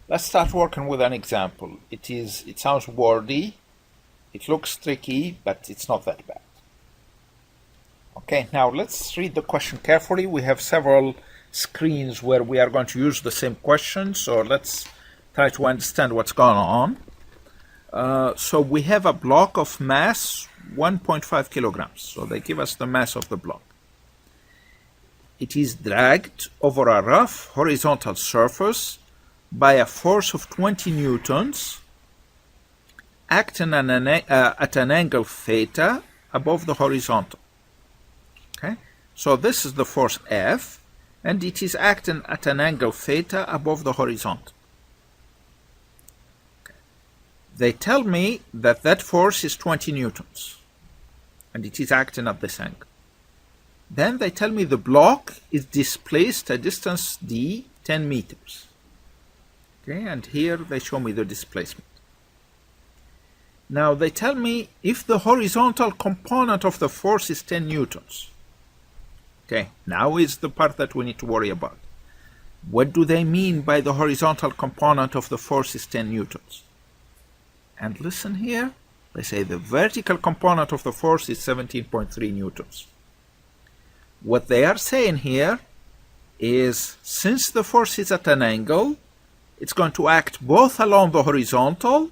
Let's start working with an example. It sounds wordy, it looks tricky, but it's not that bad. Okay, now let's read the question carefully. We have several screens where we are going to use the same question, so let's try to understand what's going on. So we have a block of mass 1.5 kilograms. So they give us the mass of the block. It is dragged over a rough horizontal surface by a force of 20 newtons acting at an angle theta above the horizontal. Okay, so this is the force F, and it is acting at an angle theta above the horizontal. Okay. They tell me that that force is 20 newtons, and it is acting at this angle. Then they tell me the block is displaced a distance d 10 meters. Okay, and here they show me the displacement. Now they tell me if the horizontal component of the force is 10 newtons. Okay, now is the part that we need to worry about. What do they mean by the horizontal component of the force is 10 newtons? And listen here, they say the vertical component of the force is 17.3 newtons. What they are saying here is, since the force is at an angle, it's going to act both along the horizontal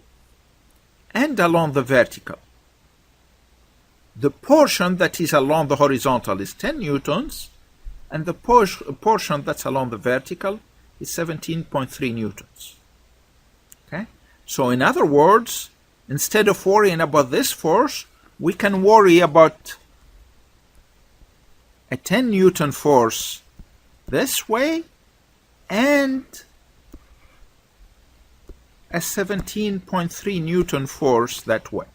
and along the vertical. The portion that is along the horizontal is 10 newtons, and the portion that's along the vertical is 17.3 newtons. Okay? So in other words, instead of worrying about this force, we can worry about a 10 Newton force this way and a 17.3 Newton force that way.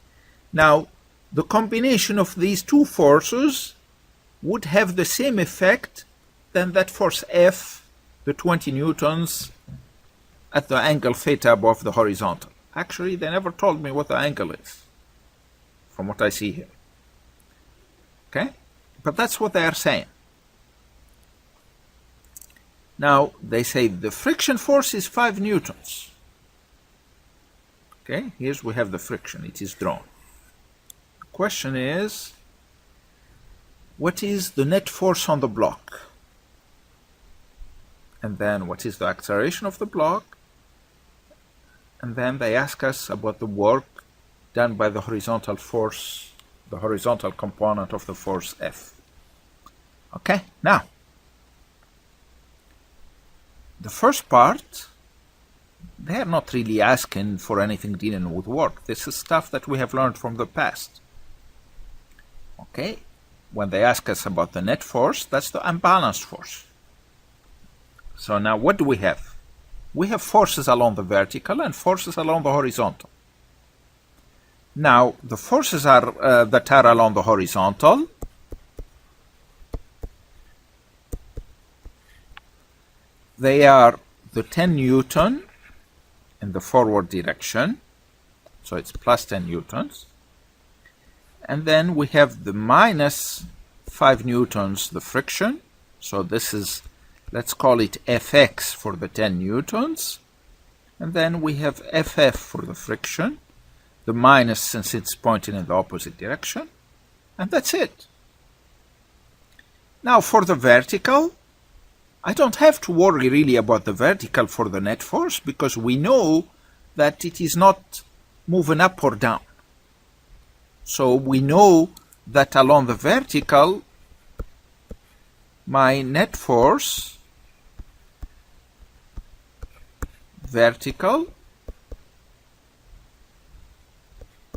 Now, the combination of these two forces would have the same effect than that force F, the 20 newtons, at the angle theta above the horizontal. Actually, they never told me what the angle is, from what I see here. Okay? But that's what they are saying. Now, they say the friction force is 5 newtons. Okay, here we have the friction. It is drawn. The question is, what is the net force on the block? And then what is the acceleration of the block? And then they ask us about the work done by the horizontal force, the horizontal component of the force F. Okay, now, the first part, they are not really asking for anything dealing with work. This is stuff that we have learned from the past. Okay, when they ask us about the net force, that's the unbalanced force. So now what do we have? We have forces along the vertical and forces along the horizontal. Now, the forces that are along the horizontal, they are the 10 Newton in the forward direction, so it's plus 10 newtons. And then we have the minus 5 newtons, the friction. So this is, let's call it Fx for the 10 newtons. And then we have Ff for the friction, the minus since it's pointing in the opposite direction. And that's it. Now for the vertical, I don't have to worry really about the vertical for the net force, because we know that it is not moving up or down. So we know that along the vertical, my net force, vertical,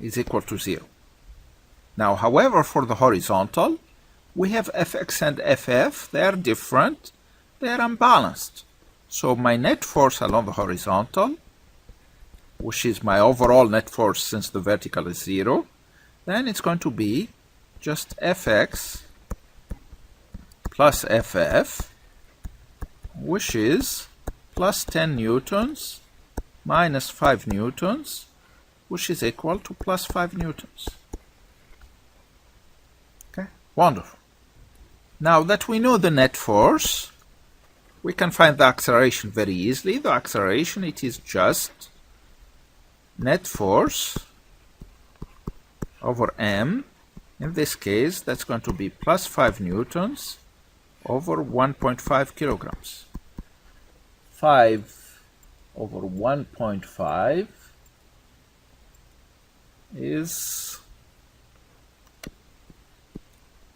is equal to 0. Now, however, for the horizontal, we have Fx and Ff. They are different. They are unbalanced. So my net force along the horizontal, which is my overall net force since the vertical is 0, then it's going to be just Fx plus Ff, which is plus 10 newtons minus 5 newtons, which is equal to plus 5 newtons. Okay, wonderful. Now that we know the net force, we can find the acceleration very easily. The acceleration, it is just net force over m. In this case, that's going to be plus 5 newtons over 1.5 kilograms. 5 over 1.5 is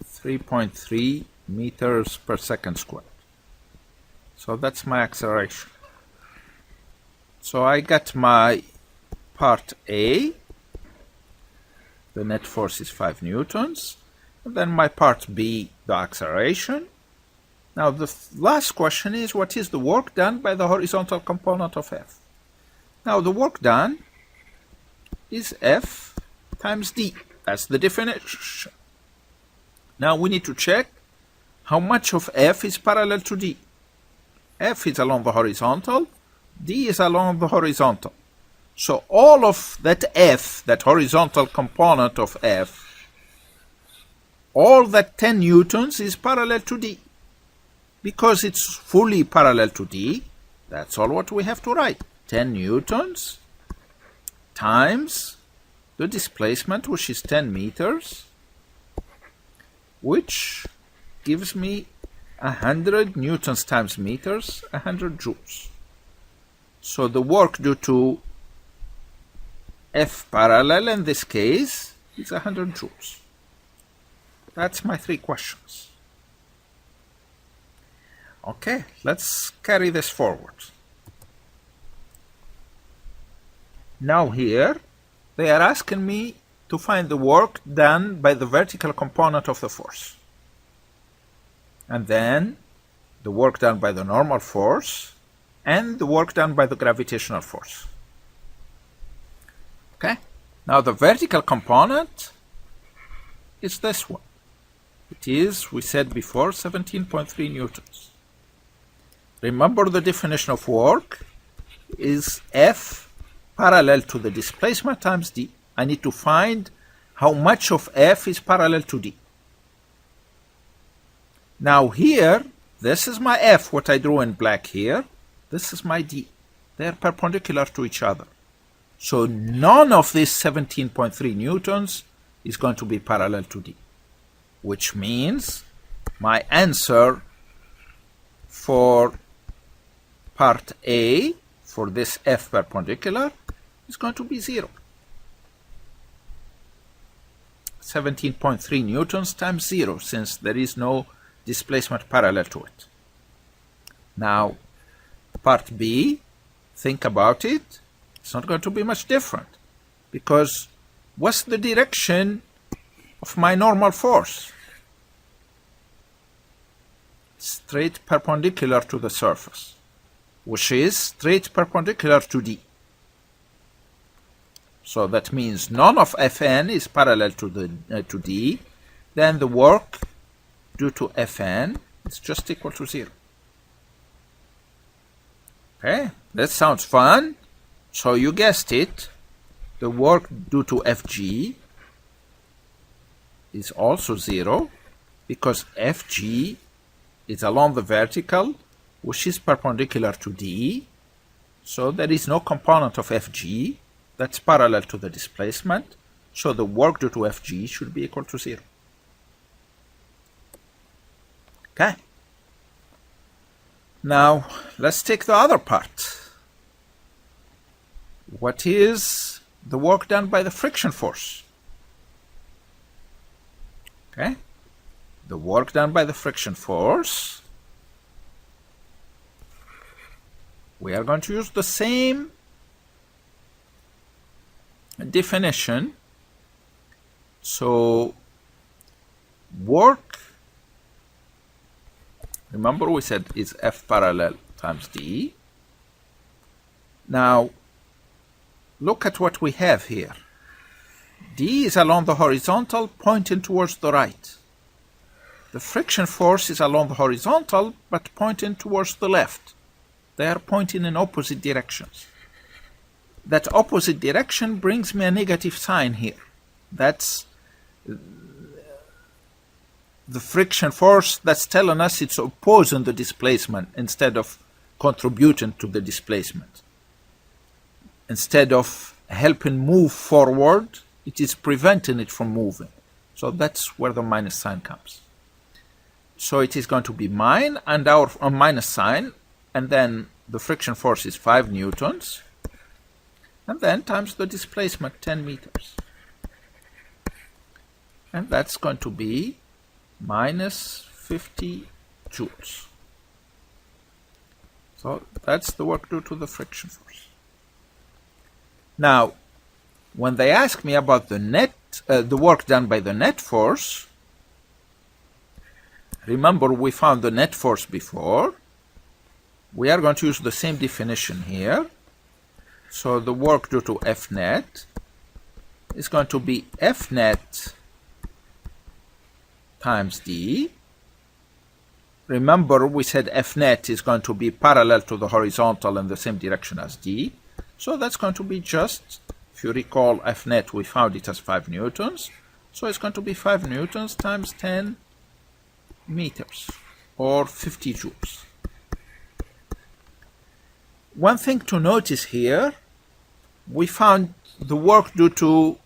3.3 meters per second squared. So that's my acceleration. So I got my part A, the net force is 5 newtons, and then my part B, the acceleration. Now the last question is, what is the work done by the horizontal component of F? Now the work done is F times D. That's the definition. Now we need to check how much of F is parallel to D. F is along the horizontal, D is along the horizontal. So all of that F, that horizontal component of F, all that 10 newtons is parallel to D. Because it's fully parallel to D, that's all what we have to write. 10 newtons times the displacement, which is 10 meters, which gives me 100 newtons times meters, 100 joules. So the work due to F parallel in this case is 100 joules. That's my 3 questions. Okay, let's carry this forward. Now here, they are asking me to find the work done by the vertical component of the force. And then the work done by the normal force and the work done by the gravitational force. Okay, now the vertical component is this one. It is, we said before, 17.3 newtons. Remember the definition of work is F parallel to the displacement times D. I need to find how much of F is parallel to D. Now here, this is my F, what I drew in black here. This is my D. They are perpendicular to each other. So none of these 17.3 newtons is going to be parallel to D, which means my answer for part A, for this F perpendicular, is going to be 0. 17.3 newtons times 0, since there is no displacement parallel to it. Now, part B, think about it. It's not going to be much different, because what's the direction of my normal force? Straight perpendicular to the surface, which is straight perpendicular to D. So that means none of Fn is parallel to D. Then the work due to Fn is just equal to 0. Okay, that sounds fun. So you guessed it, the work due to Fg is also 0, because Fg is along the vertical, which is perpendicular to D. So there is no component of Fg that's parallel to the displacement. So the work due to Fg should be equal to 0. Okay. Now let's take the other part. What is the work done by the friction force? Okay. The work done by the friction force, we are going to use the same definition. So work, remember we said is F parallel times D. Now look at what we have here. D is along the horizontal, pointing towards the right. The friction force is along the horizontal, but pointing towards the left. They are pointing in opposite directions. That opposite direction brings me a negative sign here. That's the friction force that's telling us it's opposing the displacement instead of contributing to the displacement. Instead of helping move forward, it is preventing it from moving. So that's where the minus sign comes. So it is going to be mine and our minus sign, and then the friction force is 5 newtons, and then times the displacement, 10 meters. And that's going to be minus 50 joules. So that's the work due to the friction force. Now, when they ask me about the work done by the net force, remember we found the net force before. We are going to use the same definition here. So the work due to F net is going to be F net times D. Remember we said F net is going to be parallel to the horizontal in the same direction as D. So that's going to be just, if you recall, F net, we found it as 5 newtons. So it's going to be 5 newtons times 10 meters, or 50 joules. One thing to notice here, we found the work due to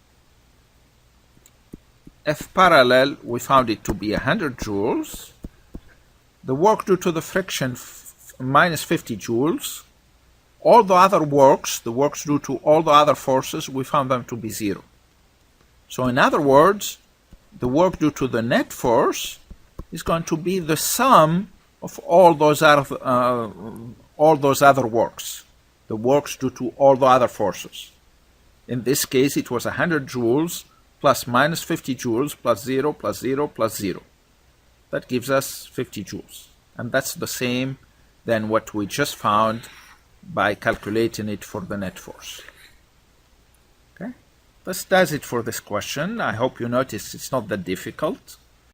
F parallel, we found it to be 100 joules. The work due to the friction, minus 50 joules. All the other works, the works due to all the other forces, we found them to be 0. So in other words, the work due to the net force is going to be the sum of all those other works, the works due to all the other forces. In this case, it was 100 joules plus minus 50 joules plus 0 plus 0 plus 0. That gives us 50 joules. And that's the same than what we just found by calculating it for the net force. Okay, this does it for this question. I hope you noticed it's not that difficult.